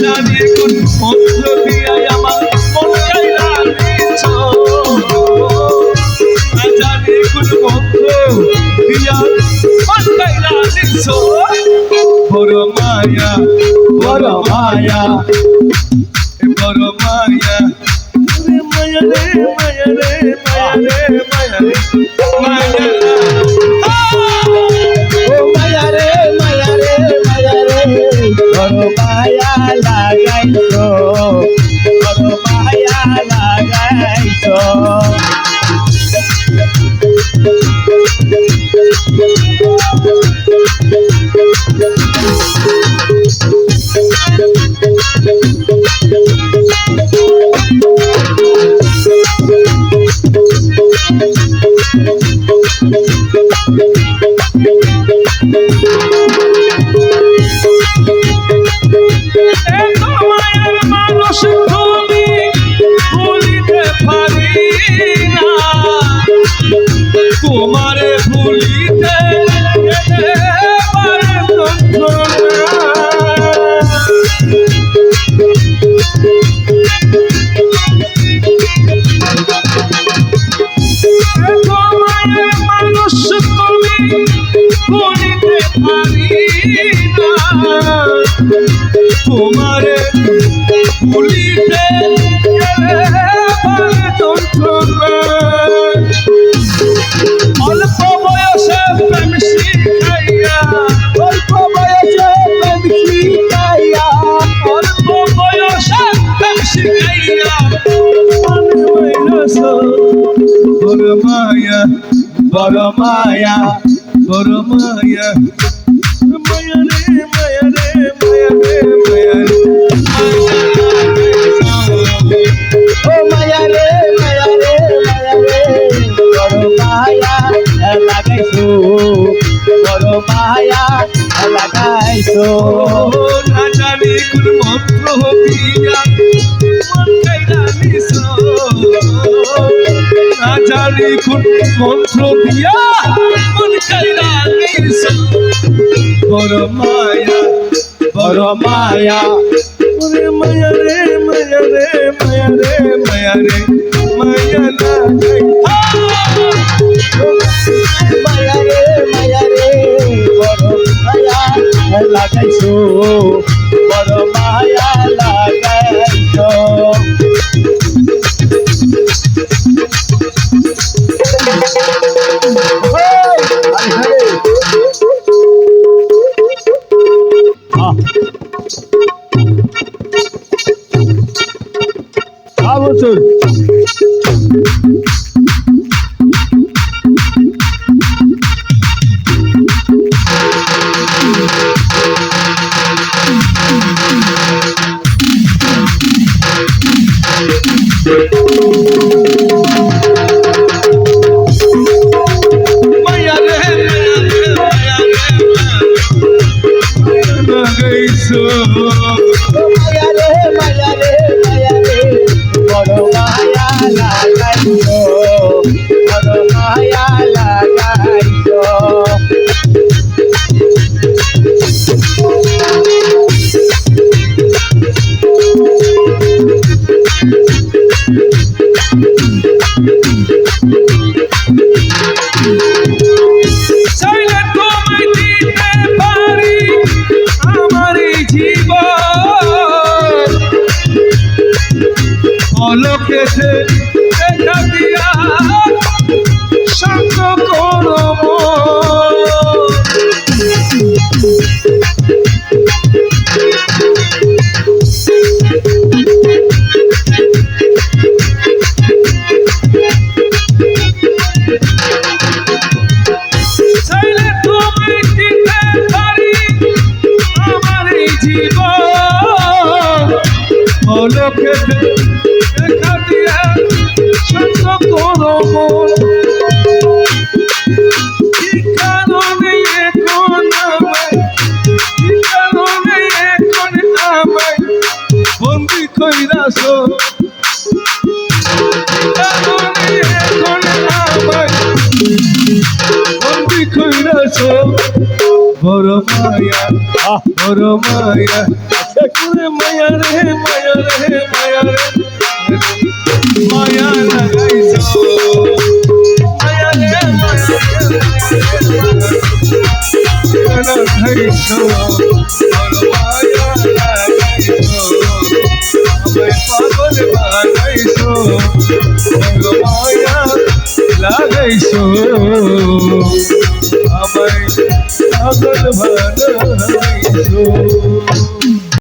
জানি কোন মন্ত্র দিয়া আমার মন কাইরা নিছ জানি কোন মন্ত্র দিয়া মন কাইরা নিছ বড় মায়া বড় মায়া বড় মায়া মায়া রে মায়া রে মায়া রে মায়া রে মায়া মায়া রে মায়া রে মায়া রে বড় মায়া লাগাইছো বড় মায়া লাগাইছো তোমারে ভুলিতে মানুষ তুমি ভুলিতে পারি না তোমারে ভুলিতে অল্প বয়সে প্রেম শিখাইয়া অল্প বয়সে প্রেম শিখাইয়া অল্প বয়সে প্রেম শিখাইয়া বড় মায়া বড় মায়া বড় মায়া মায়া রে মায়া রে মায়া রে মায়া রে ও মায়া রে মায়া রে মায়া রে বড় মায়া লাগাইছো বড় মায়া লাগাইছো না জানি কোন মন্ত্র দিয়া মন কাইরা নিছ না জানি কোন মন্ত্র দিয়া মন কাইরা নিছ বড় মায়া বড় মায়া ওরে মায়া রে মায়া রে মায়া রে মায়া রে মায়া লাগাই মায়া রে মায়া রে বড় মায়া লাগাইছো বড় মায়া লাগাইছো বছর মায়া রে মায়া রে লাগাইছো মায়া রে মায়া রে মায়া রে বড় মায়া লাগাইছো বড় মায়া লাগাইছো চাইলে তোমায় দিতে পারি আমার জীবন পলকেতে দেখা দিয়া সঙ্গ করব চাইলে তোমায় দিতে পারি আমার জীবন পলকেতে দেখা দিয়া সঙ্গ করব কি কারণে এখন আমায় কি কারণে এখন আমায় বন্দি কইরাছো কারণে এখন আমায় বন্দি কইরাছো বড় মায়া বড় মায়া মায়া রে মায়া রে মায়া রে মায়া লাগাইছো মায়া রে মায়া লাগাইছো মায়া লাগাইছো আমায় পাগল বানাইছো মায়া লাগাইছো আমায় পাগল বানাইছো